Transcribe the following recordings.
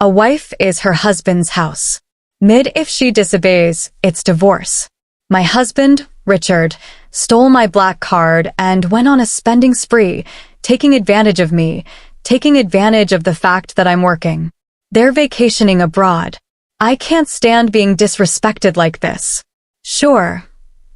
A wife is her husband's house. Mid if she disobeys, it's divorce. My husband, Richard, stole my black card and went on a spending spree, taking advantage of me, taking advantage of the fact that I'm working. They're vacationing abroad. I can't stand being disrespected like this. Sure,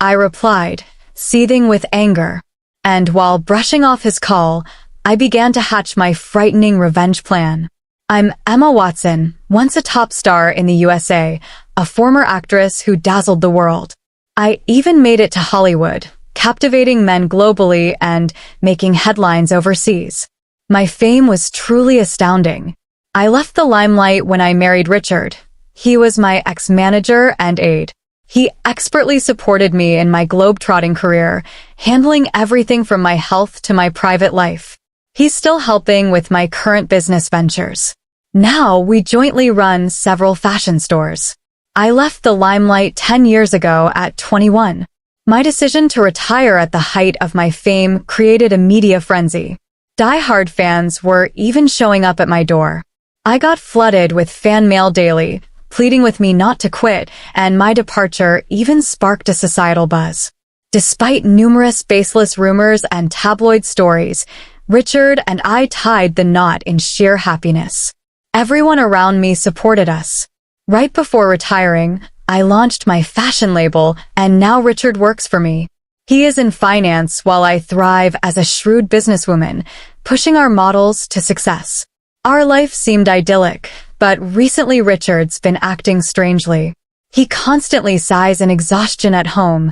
I replied, seething with anger. And while brushing off his call, I began to hatch my frightening revenge plan. I'm Emma Watson, once a top star in the USA, a former actress who dazzled the world. I even made it to Hollywood, captivating men globally and making headlines overseas. My fame was truly astounding. I left the limelight when I married Richard. He was my ex-manager and aide. He expertly supported me in my globe-trotting career, handling everything from my health to my private life. He's still helping with my current business ventures. Now we jointly run several fashion stores. I left the limelight 10 years ago at 21. My decision to retire at the height of my fame created a media frenzy. Die-hard fans were even showing up at my door. I got flooded with fan mail daily, pleading with me not to quit, and my departure even sparked a societal buzz. Despite numerous baseless rumors and tabloid stories, Richard and I tied the knot in sheer happiness. Everyone around me supported us. Right before retiring, I launched my fashion label, and now Richard works for me. He is in finance while I thrive as a shrewd businesswoman, pushing our models to success. Our life seemed idyllic, but recently Richard's been acting strangely. He constantly sighs in exhaustion at home,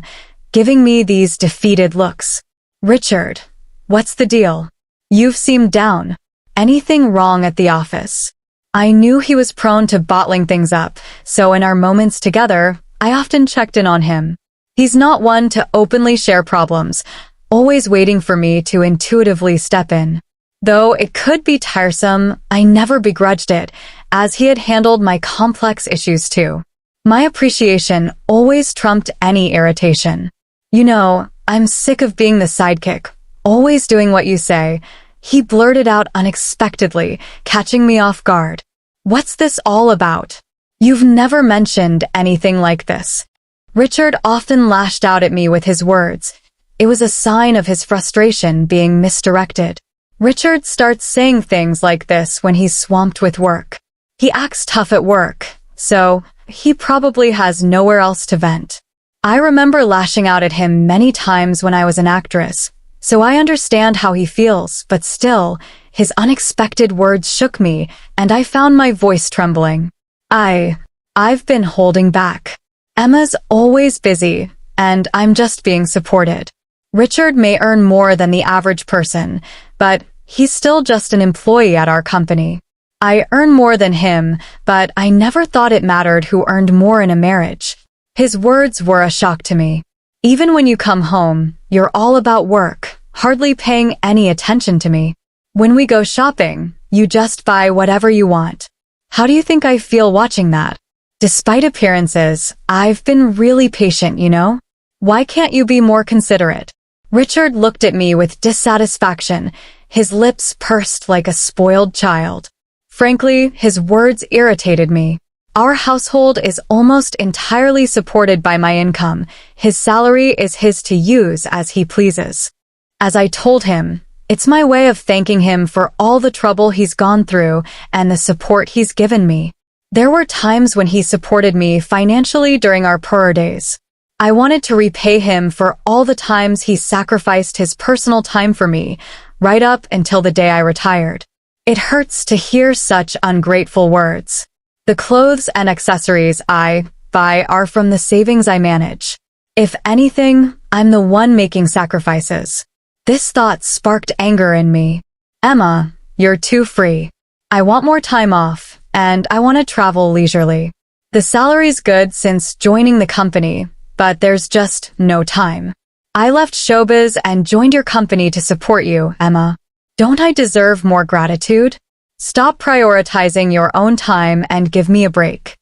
giving me these defeated looks. Richard, what's the deal? You've seemed down. Anything wrong at the office? I knew he was prone to bottling things up, so in our moments together, I often checked in on him. He's not one to openly share problems, always waiting for me to intuitively step in. Though it could be tiresome, I never begrudged it, as he had handled my complex issues too. My appreciation always trumped any irritation. You know, I'm sick of being the sidekick, always doing what you say. He blurted out unexpectedly, catching me off guard. What's this all about? You've never mentioned anything like this. Richard often lashed out at me with his words. It was a sign of his frustration being misdirected. Richard starts saying things like this when he's swamped with work. He acts tough at work, so he probably has nowhere else to vent. I remember lashing out at him many times when I was an actress, so I understand how he feels, but still, his unexpected words shook me, and I found my voice trembling. I've been holding back. Emma's always busy, and I'm just being supported. Richard may earn more than the average person, but he's still just an employee at our company. I earn more than him, but I never thought it mattered who earned more in a marriage. His words were a shock to me. Even when you come home, you're all about work, hardly paying any attention to me. When we go shopping, you just buy whatever you want. How do you think I feel watching that? Despite appearances, I've been really patient, you know? Why can't you be more considerate? Richard looked at me with dissatisfaction, his lips pursed like a spoiled child. Frankly, his words irritated me. Our household is almost entirely supported by my income. His salary is his to use as he pleases. As I told him, it's my way of thanking him for all the trouble he's gone through and the support he's given me. There were times when he supported me financially during our poorer days. I wanted to repay him for all the times he sacrificed his personal time for me, right up until the day I retired. It hurts to hear such ungrateful words. The clothes and accessories I buy are from the savings I manage. If anything, I'm the one making sacrifices. This thought sparked anger in me. Emma, you're too free. I want more time off, and I want to travel leisurely. The salary's good since joining the company, but there's just no time. I left showbiz and joined your company to support you, Emma. Don't I deserve more gratitude? Stop prioritizing your own time and give me a break.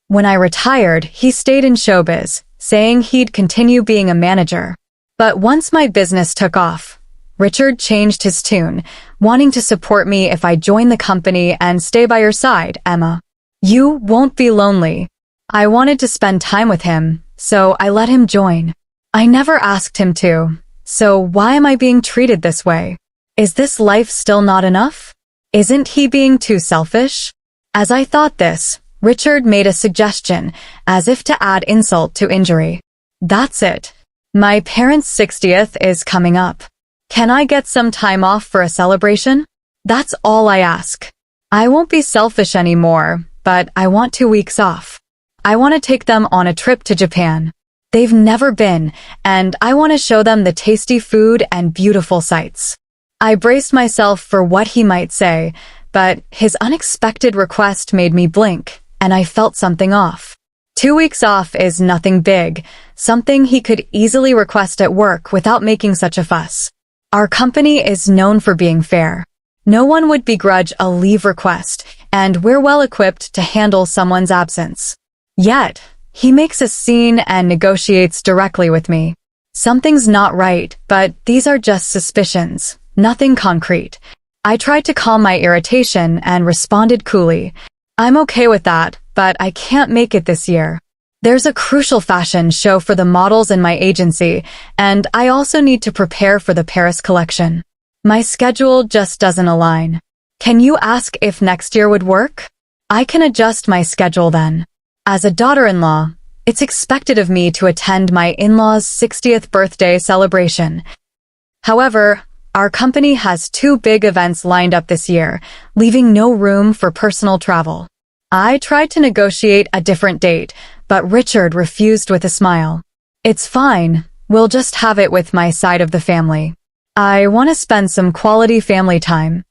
When I retired, he stayed in showbiz, saying he'd continue being a manager. But once my business took off, Richard changed his tune, wanting to support me if I join the company and stay by your side, Emma. You won't be lonely. I wanted to spend time with him, so I let him join. I never asked him to, so why am I being treated this way? Is this life still not enough? Isn't he being too selfish? As I thought this, Richard made a suggestion, as if to add insult to injury. That's it. My parents' 60th is coming up. Can I get some time off for a celebration? That's all I ask. I won't be selfish anymore, but I want 2 weeks off. I want to take them on a trip to Japan. They've never been, and I want to show them the tasty food and beautiful sights. I braced myself for what he might say, but his unexpected request made me blink, and I felt something off. 2 weeks off is nothing big, something he could easily request at work without making such a fuss. Our company is known for being fair. No one would begrudge a leave request, and we're well equipped to handle someone's absence. Yet, he makes a scene and negotiates directly with me. Something's not right, but these are just suspicions, nothing concrete. I tried to calm my irritation and responded coolly. I'm okay with that, but I can't make it this year. There's a crucial fashion show for the models in my agency, and I also need to prepare for the Paris collection. My schedule just doesn't align. Can you ask if next year would work? I can adjust my schedule then. As a daughter-in-law, it's expected of me to attend my in-laws' 60th birthday celebration. However, our company has 2 big events lined up this year, leaving no room for personal travel. I tried to negotiate a different date, but Richard refused with a smile. It's fine, we'll just have it with my side of the family. I want to spend some quality family time.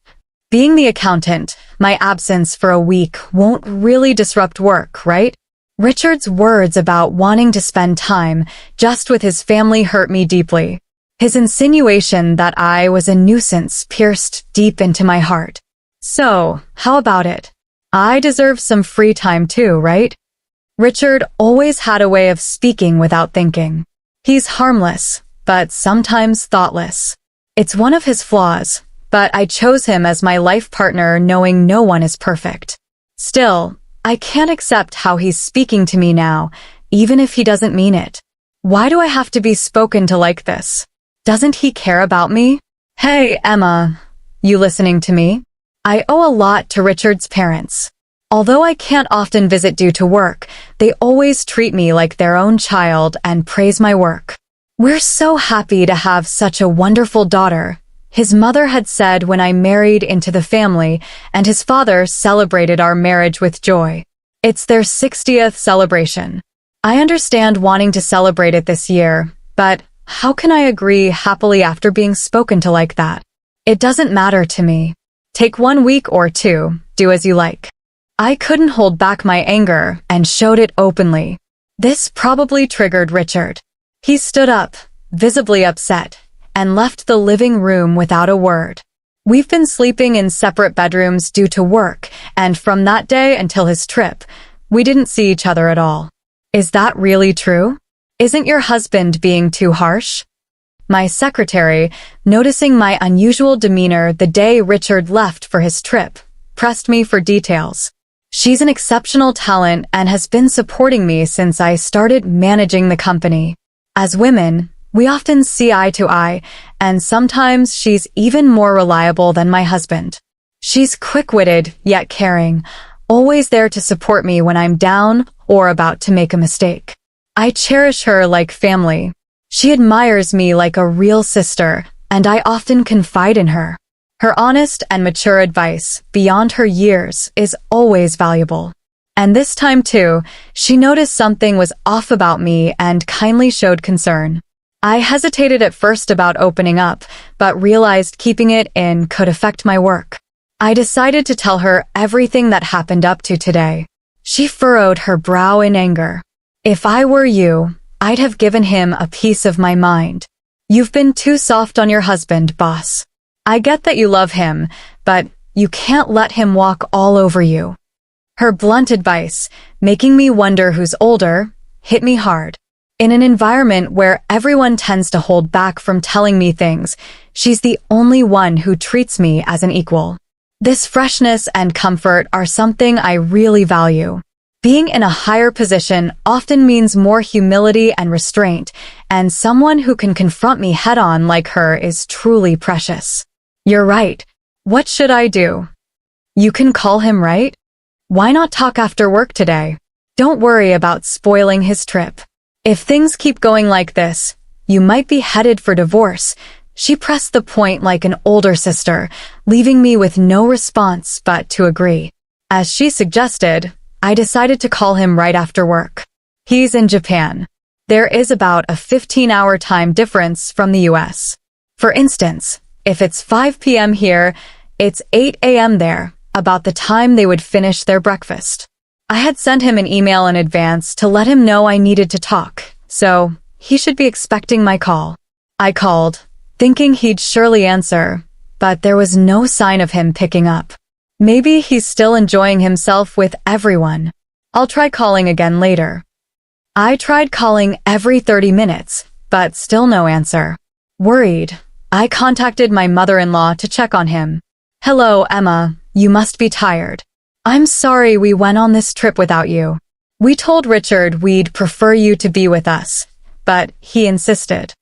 Being the accountant, my absence for a week won't really disrupt work, right? Richard's words about wanting to spend time just with his family hurt me deeply. His insinuation that I was a nuisance pierced deep into my heart. So, how about it? I deserve some free time too, right? Richard always had a way of speaking without thinking. He's harmless, but sometimes thoughtless. It's one of his flaws, but I chose him as my life partner knowing no one is perfect. Still, I can't accept how he's speaking to me now, even if he doesn't mean it. Why do I have to be spoken to like this? Doesn't he care about me? Hey, Emma, you listening to me? I owe a lot to Richard's parents. Although I can't often visit due to work, they always treat me like their own child and praise my work. We're so happy to have such a wonderful daughter, his mother had said when I married into the family, and his father celebrated our marriage with joy. It's their 60th celebration. I understand wanting to celebrate it this year, but how can I agree happily after being spoken to like that? It doesn't matter to me. Take 1 week or 2, do as you like. I couldn't hold back my anger and showed it openly. This probably triggered Richard. He stood up, visibly upset, and left the living room without a word. We've been sleeping in separate bedrooms due to work, and from that day until his trip, we didn't see each other at all. Is that really true? Isn't your husband being too harsh? My secretary, noticing my unusual demeanor the day Richard left for his trip, pressed me for details. She's an exceptional talent and has been supporting me since I started managing the company. As women, we often see eye to eye, and sometimes she's even more reliable than my husband. She's quick-witted, yet caring, always there to support me when I'm down or about to make a mistake. I cherish her like family. She admires me like a real sister, and I often confide in her. Her honest and mature advice, beyond her years, is always valuable. And this time too, she noticed something was off about me and kindly showed concern. I hesitated at first about opening up, but realized keeping it in could affect my work. I decided to tell her everything that happened up to today. She furrowed her brow in anger. If I were you, I'd have given him a piece of my mind. You've been too soft on your husband, boss. I get that you love him, but you can't let him walk all over you. Her blunt advice, making me wonder who's older, hit me hard. In an environment where everyone tends to hold back from telling me things, She's the only one who treats me as an equal. This freshness and comfort are something I really value. Being in a higher position often means more humility and restraint, and someone who can confront me head-on like her is truly precious. You're right. What should I do? You can call him, right? Why not talk after work today? Don't worry about spoiling his trip. If things keep going like this, you might be headed for divorce. She pressed the point like an older sister, leaving me with no response but to agree. As she suggested, I decided to call him right after work. He's in Japan. There is about a 15-hour time difference from the US. For instance, if it's 5 p.m. here, it's 8 a.m. there, about the time they would finish their breakfast. I had sent him an email in advance to let him know I needed to talk, so he should be expecting my call. I called, thinking he'd surely answer, but there was no sign of him picking up. Maybe he's still enjoying himself with everyone. I'll try calling again later. I tried calling every 30 minutes, but still no answer. Worried, I contacted my mother-in-law to check on him. Hello, Emma, you must be tired. I'm sorry we went on this trip without you. We told Richard we'd prefer you to be with us, but he insisted.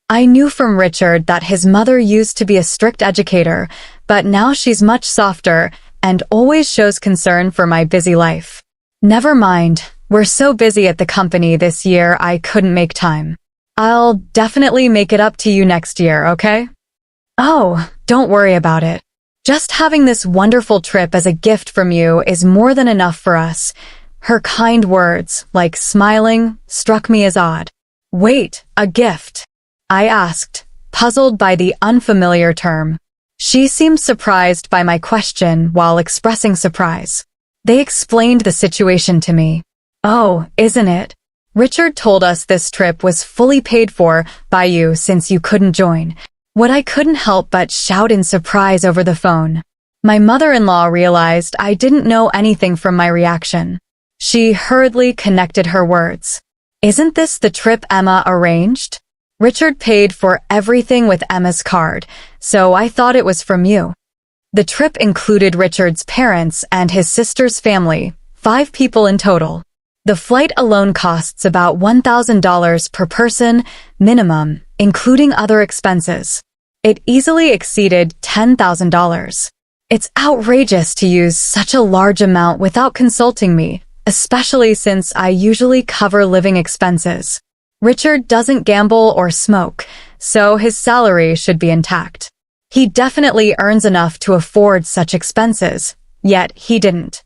I knew from Richard that his mother used to be a strict educator, but now she's much softer and always shows concern for my busy life. Never mind, we're so busy at the company this year I couldn't make time. I'll definitely make it up to you next year, okay? Oh, don't worry about it. Just having this wonderful trip as a gift from you is more than enough for us. Her kind words, like smiling, struck me as odd. Wait, a gift? I asked, puzzled by the unfamiliar term. She seemed surprised by my question while expressing surprise. They explained the situation to me. Oh, isn't it? Richard told us this trip was fully paid for by you since you couldn't join. What I couldn't help but shout in surprise over the phone. My mother-in-law realized I didn't know anything from my reaction. She hurriedly connected her words. Isn't this the trip Emma arranged? Richard paid for everything with Emma's card, so I thought it was from you. The trip included Richard's parents and his sister's family, 5 people in total. The flight alone costs about $1,000 per person, minimum, including other expenses. It easily exceeded $10,000. It's outrageous to use such a large amount without consulting me, especially since I usually cover living expenses. Richard doesn't gamble or smoke, so his salary should be intact. He definitely earns enough to afford such expenses, yet he didn't.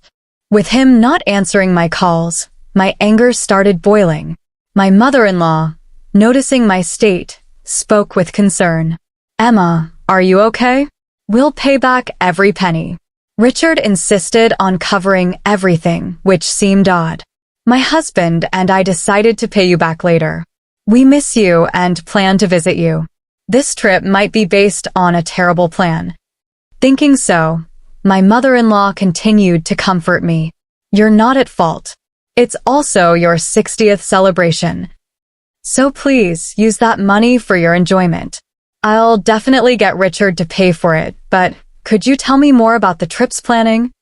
With him not answering my calls, my anger started boiling. My mother-in-law, noticing my state, spoke with concern. Emma, are you okay? We'll pay back every penny. Richard insisted on covering everything, which seemed odd. My husband and I decided to pay you back later. We miss you and plan to visit you. This trip might be based on a terrible plan. Thinking so, my mother-in-law continued to comfort me. You're not at fault. It's also your 60th celebration. So please use that money for your enjoyment. I'll definitely get Richard to pay for it, but could you tell me more about the trip's planning?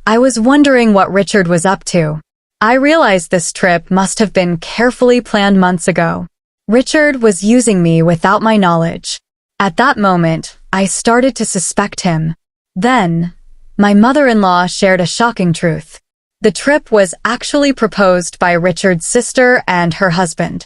I was wondering what Richard was up to. I realized this trip must have been carefully planned months ago. Richard was using me without my knowledge. At that moment, I started to suspect him. Then, my mother-in-law shared a shocking truth. The trip was actually proposed by Richard's sister and her husband.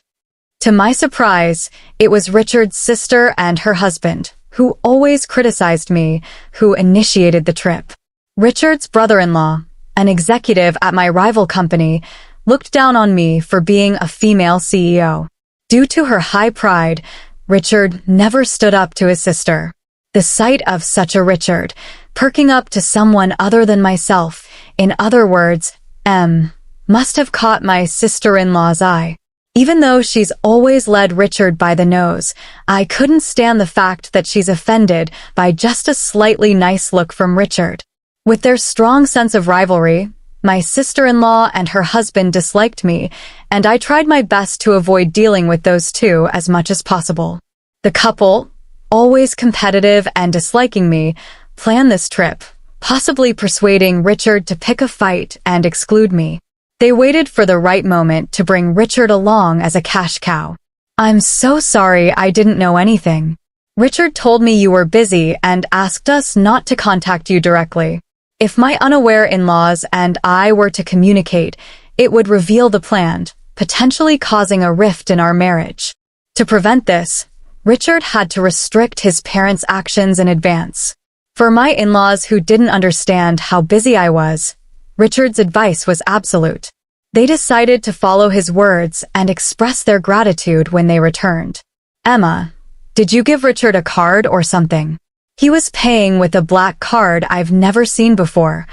To my surprise, it was Richard's sister and her husband, who always criticized me, who initiated the trip. Richard's brother-in-law, an executive at my rival company, looked down on me for being a female CEO. Due to her high pride, Richard never stood up to his sister. The sight of such a Richard, perking up to someone other than myself, in other words, must have caught my sister-in-law's eye. Even though she's always led Richard by the nose, I couldn't stand the fact that she's offended by just a slightly nice look from Richard. With their strong sense of rivalry, my sister-in-law and her husband disliked me, and I tried my best to avoid dealing with those two as much as possible. The couple, always competitive and disliking me, plan this trip, possibly persuading Richard to pick a fight and exclude me. They waited for the right moment to bring Richard along as a cash cow. I'm so sorry I didn't know anything. Richard told me you were busy and asked us not to contact you directly. If my unaware in-laws and I were to communicate, it would reveal the plan, potentially causing a rift in our marriage. To prevent this, Richard had to restrict his parents' actions in advance. For my in-laws who didn't understand how busy I was, Richard's advice was absolute. They decided to follow his words and express their gratitude when they returned. Emma, did you give Richard a card or something? He was paying with a black card I've never seen before.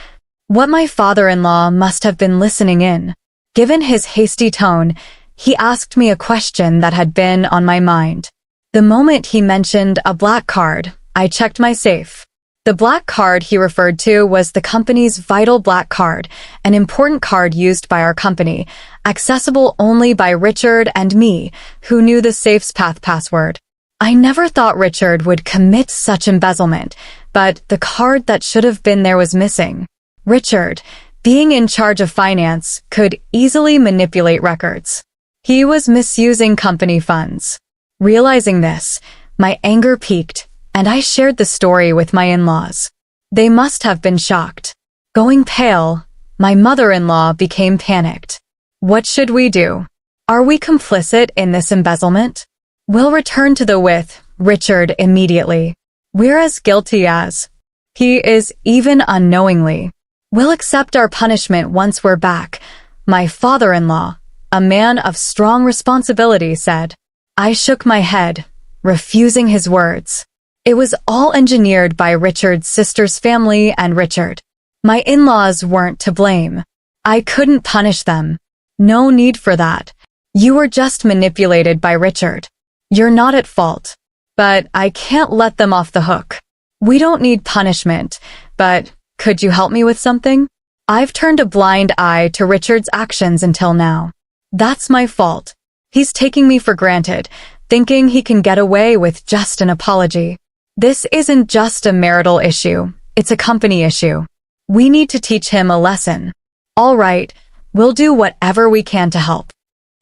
What my father-in-law must have been listening in. Given his hasty tone, he asked me a question that had been on my mind. The moment he mentioned a black card, I checked my safe. The black card he referred to was the company's Vital Black Card, an important card used by our company, accessible only by Richard and me, who knew the safe's password. I never thought Richard would commit such embezzlement, but the card that should have been there was missing. Richard, being in charge of finance, could easily manipulate records. He was misusing company funds. Realizing this, my anger peaked, and I shared the story with my in-laws. They must have been shocked. Going pale, my mother-in-law became panicked. What should we do? Are we complicit in this embezzlement? We'll return to the with Richard immediately. We're as guilty as he is, even unknowingly. We'll accept our punishment once we're back, my father-in-law, a man of strong responsibility, said. I shook my head, refusing his words. It was all engineered by Richard's sister's family and Richard. My in-laws weren't to blame. I couldn't punish them. No need for that. You were just manipulated by Richard. You're not at fault. But I can't let them off the hook. We don't need punishment, but could you help me with something? I've turned a blind eye to Richard's actions until now. That's my fault. He's taking me for granted, thinking he can get away with just an apology. This isn't just a marital issue, it's a company issue. We need to teach him a lesson. All right, we'll do whatever we can to help.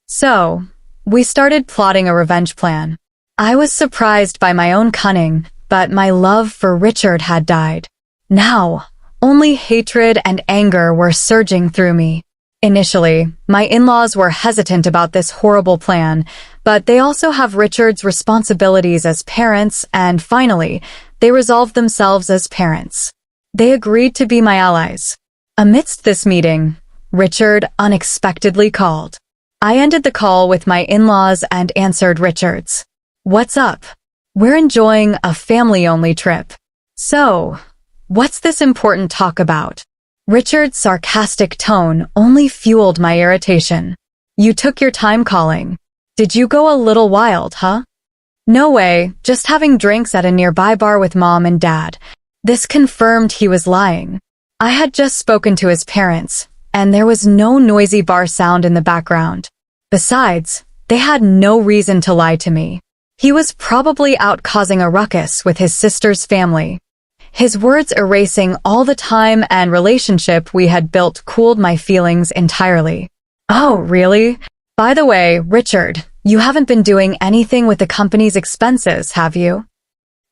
So, we started plotting a revenge plan. I was surprised by my own cunning, but my love for Richard had died. Now, only hatred and anger were surging through me. Initially, my in-laws were hesitant about this horrible plan, but they also have Richard's responsibilities as parents, and finally, they resolved themselves as parents. They agreed to be my allies. Amidst this meeting, Richard unexpectedly called. I ended the call with my in-laws and answered Richard's. What's up? We're enjoying a family-only trip. So, what's this important talk about? Richard's sarcastic tone only fueled my irritation. You took your time calling. Did you go a little wild, huh? No way, just having drinks at a nearby bar with mom and dad. This confirmed he was lying. I had just spoken to his parents, and there was no noisy bar sound in the background. Besides, they had no reason to lie to me. He was probably out causing a ruckus with his sister's family. His words erasing all the time and relationship we had built cooled my feelings entirely. Oh, really? By the way, Richard, you haven't been doing anything with the company's expenses, have you?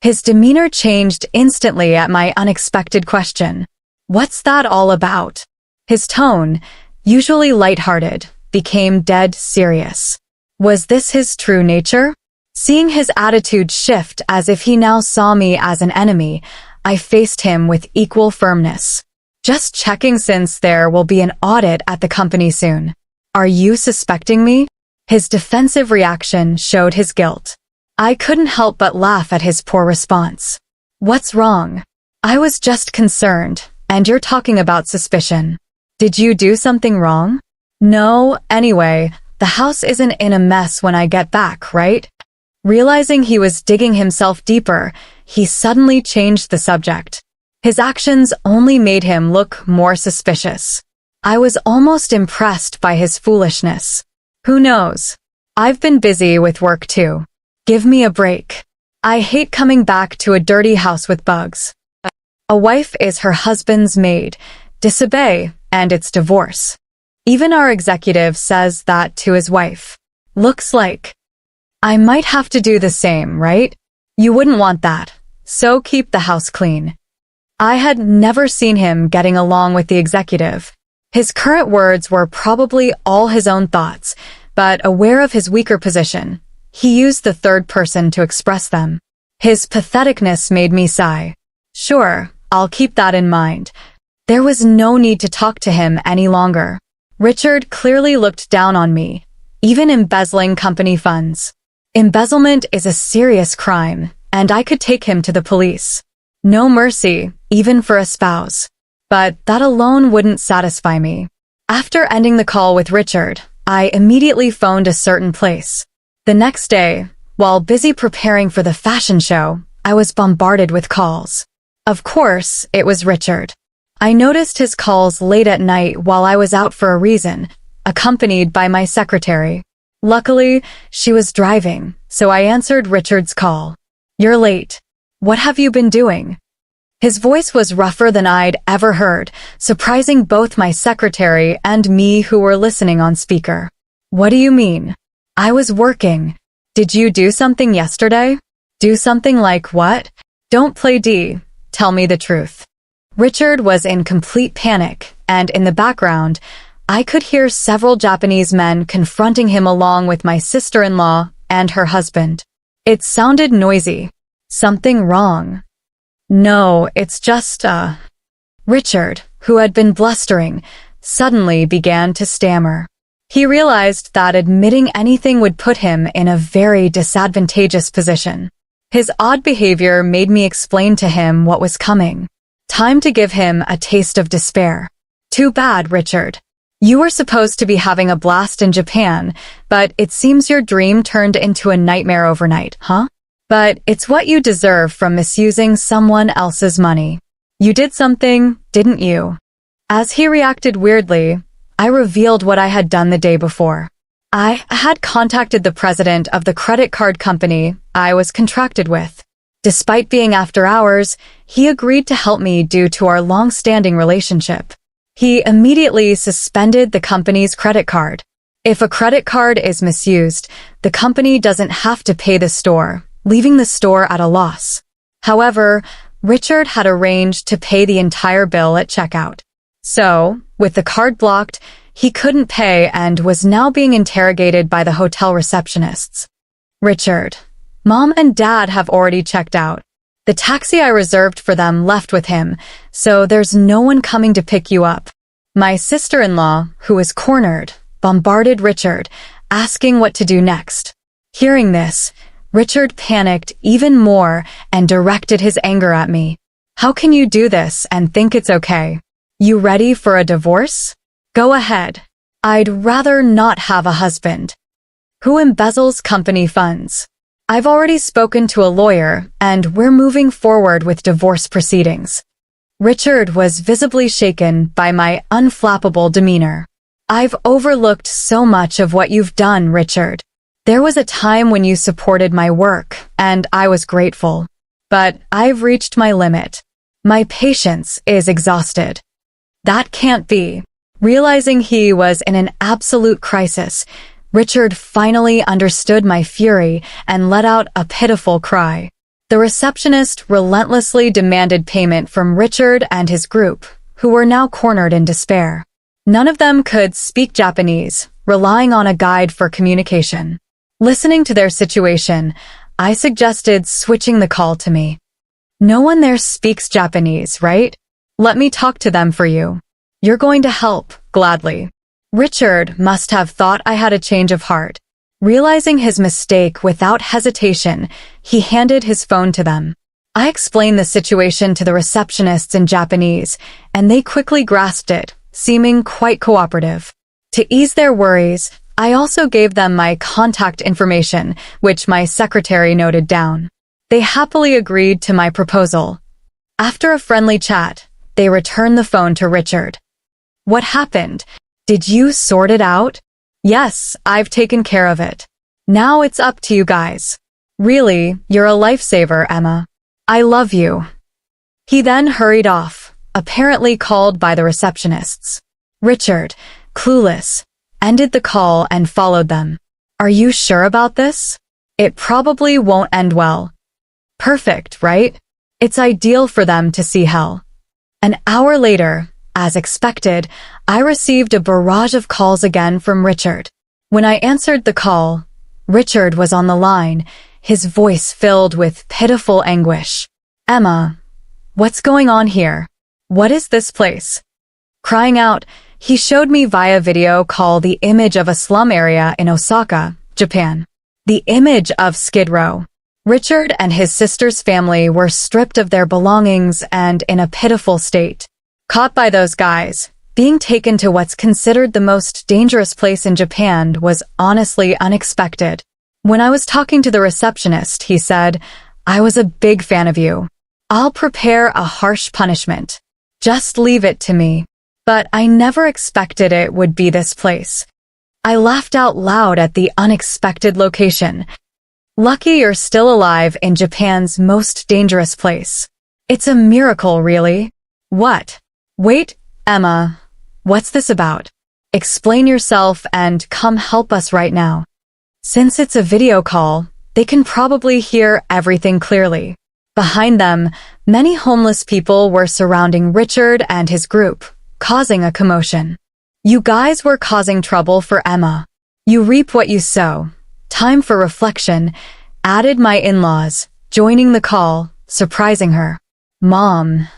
His demeanor changed instantly at my unexpected question. What's that all about? His tone, usually lighthearted, became dead serious. Was this his true nature? Seeing his attitude shift as if he now saw me as an enemy, I faced him with equal firmness. Just checking since there will be an audit at the company soon. Are you suspecting me? His defensive reaction showed his guilt. I couldn't help but laugh at his poor response. What's wrong? I was just concerned, and you're talking about suspicion. Did you do something wrong? No, anyway, the house isn't in a mess when I get back, right? Realizing he was digging himself deeper, he suddenly changed the subject. His actions only made him look more suspicious. I was almost impressed by his foolishness. Who knows? I've been busy with work too. Give me a break. I hate coming back to a dirty house with bugs. A wife is her husband's maid. Disobey, and it's divorce. Even our executive says that to his wife. Looks like I might have to do the same, right? You wouldn't want that, so keep the house clean. I had never seen him getting along with the executive. His current words were probably all his own thoughts, but aware of his weaker position, he used the third person to express them. His patheticness made me sigh. Sure, I'll keep that in mind. There was no need to talk to him any longer. Richard clearly looked down on me, even embezzling company funds. Embezzlement is a serious crime, and I could take him to the police. No mercy, even for a spouse. But that alone wouldn't satisfy me. After ending the call with Richard, I immediately phoned a certain place. The next day, while busy preparing for the fashion show, I was bombarded with calls. Of course, it was Richard. I noticed his calls late at night while I was out for a reason, accompanied by my secretary. Luckily, she was driving, so I answered Richard's call. You're late. What have you been doing? His voice was rougher than I'd ever heard, surprising both my secretary and me who were listening on speaker. What do you mean? I was working. Did you do something yesterday? Do something like what? Don't play D. Tell me the truth. Richard was in complete panic, and in the background, I could hear several Japanese men confronting him along with my sister-in-law and her husband. It sounded noisy. Something wrong? No, it's just, Richard, who had been blustering, suddenly began to stammer. He realized that admitting anything would put him in a very disadvantageous position. His odd behavior made me explain to him what was coming. Time to give him a taste of despair. Too bad, Richard. You were supposed to be having a blast in Japan, but it seems your dream turned into a nightmare overnight, huh? But it's what you deserve from misusing someone else's money. You did something, didn't you? As he reacted weirdly, I revealed what I had done the day before. I had contacted the president of the credit card company I was contracted with. Despite being after hours, he agreed to help me due to our long-standing relationship. He immediately suspended the company's credit card. If a credit card is misused, the company doesn't have to pay the store, leaving the store at a loss. However, Richard had arranged to pay the entire bill at checkout. So, with the card blocked, he couldn't pay and was now being interrogated by the hotel receptionists. Richard, Mom and Dad have already checked out. The taxi I reserved for them left with him, so there's no one coming to pick you up. My sister-in-law, who was cornered, bombarded Richard, asking what to do next. Hearing this, Richard panicked even more and directed his anger at me. How can you do this and think it's okay? You ready for a divorce? Go ahead. I'd rather not have a husband. Who embezzles company funds? I've already spoken to a lawyer, and we're moving forward with divorce proceedings. Richard was visibly shaken by my unflappable demeanor. I've overlooked so much of what you've done, Richard. There was a time when you supported my work, and I was grateful. But I've reached my limit. My patience is exhausted. That can't be. Realizing he was in an absolute crisis, Richard finally understood my fury and let out a pitiful cry. The receptionist relentlessly demanded payment from Richard and his group, who were now cornered in despair. None of them could speak Japanese, relying on a guide for communication. Listening to their situation, I suggested switching the call to me. No one there speaks Japanese, right? Let me talk to them for you. You're going to help, gladly. Richard must have thought I had a change of heart. Realizing his mistake without hesitation, he handed his phone to them. I explained the situation to the receptionists in Japanese, and they quickly grasped it, seeming quite cooperative. To ease their worries, I also gave them my contact information, which my secretary noted down. They happily agreed to my proposal. After a friendly chat, they returned the phone to Richard. What happened? Did you sort it out? Yes, I've taken care of it. Now it's up to you guys. Really, you're a lifesaver, Emma. I love you. He then hurried off, apparently called by the receptionists. Richard, clueless, ended the call and followed them. Are you sure about this? It probably won't end well. Perfect, right? It's ideal for them to see hell. An hour later, as expected, I received a barrage of calls again from Richard. When I answered the call, Richard was on the line, his voice filled with pitiful anguish. Emma, what's going on here? What is this place? Crying out, he showed me via video call the image of a slum area in Osaka, Japan. The image of Skid Row. Richard and his sister's family were stripped of their belongings and in a pitiful state. Caught by those guys, being taken to what's considered the most dangerous place in Japan was honestly unexpected. When I was talking to the receptionist, he said, I was a big fan of you. I'll prepare a harsh punishment. Just leave it to me. But I never expected it would be this place. I laughed out loud at the unexpected location. Lucky you're still alive in Japan's most dangerous place. It's a miracle, really. What? Wait, Emma. What's this about? Explain yourself and come help us right now. Since it's a video call, they can probably hear everything clearly. Behind them, many homeless people were surrounding Richard and his group, causing a commotion. You guys were causing trouble for Emma. You reap what you sow. Time for reflection, added my in-laws, joining the call, surprising her. Mom,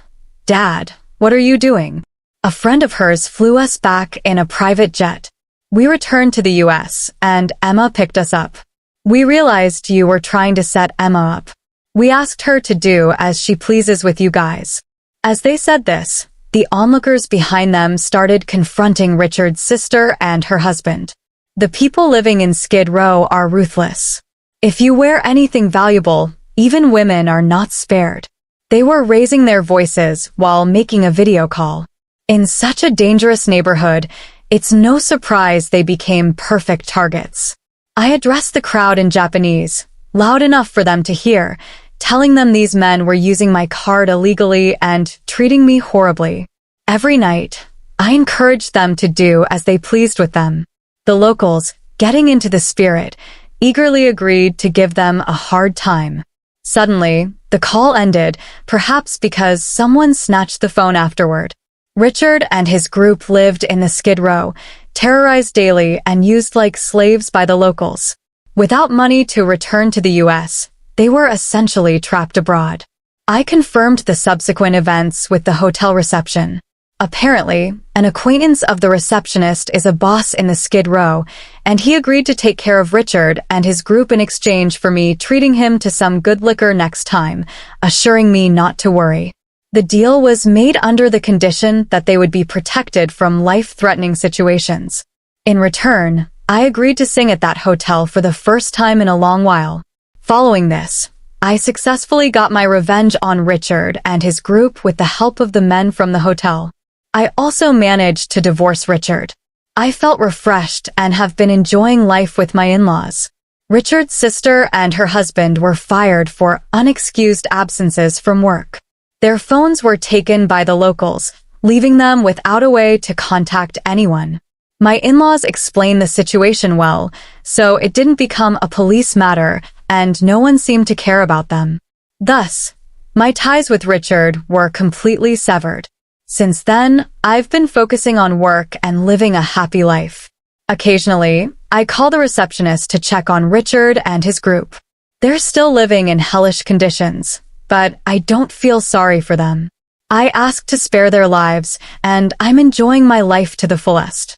Dad, what are you doing? A friend of hers flew us back in a private jet. We returned to the US, and Emma picked us up. We realized you were trying to set Emma up. We asked her to do as she pleases with you guys. As they said this, the onlookers behind them started confronting Richard's sister and her husband. The people living in Skid Row are ruthless. If you wear anything valuable, even women are not spared. They were raising their voices while making a video call. In such a dangerous neighborhood, it's no surprise they became perfect targets. I addressed the crowd in Japanese, loud enough for them to hear, telling them these men were using my card illegally and treating me horribly. Every night, I encouraged them to do as they pleased with them. The locals, getting into the spirit, eagerly agreed to give them a hard time. Suddenly, the call ended, perhaps because someone snatched the phone afterward. Richard and his group lived in the Skid Row, terrorized daily and used like slaves by the locals. Without money to return to the US, they were essentially trapped abroad. I confirmed the subsequent events with the hotel reception. Apparently, an acquaintance of the receptionist is a boss in the Skid Row, and he agreed to take care of Richard and his group in exchange for me treating him to some good liquor next time, assuring me not to worry. The deal was made under the condition that they would be protected from life-threatening situations. In return, I agreed to sing at that hotel for the first time in a long while. Following this, I successfully got my revenge on Richard and his group with the help of the men from the hotel. I also managed to divorce Richard. I felt refreshed and have been enjoying life with my in-laws. Richard's sister and her husband were fired for unexcused absences from work. Their phones were taken by the locals, leaving them without a way to contact anyone. My in-laws explained the situation well, so it didn't become a police matter and no one seemed to care about them. Thus, my ties with Richard were completely severed. Since then, I've been focusing on work and living a happy life. Occasionally, I call the receptionist to check on Richard and his group. They're still living in hellish conditions, but I don't feel sorry for them. I ask to spare their lives, and I'm enjoying my life to the fullest.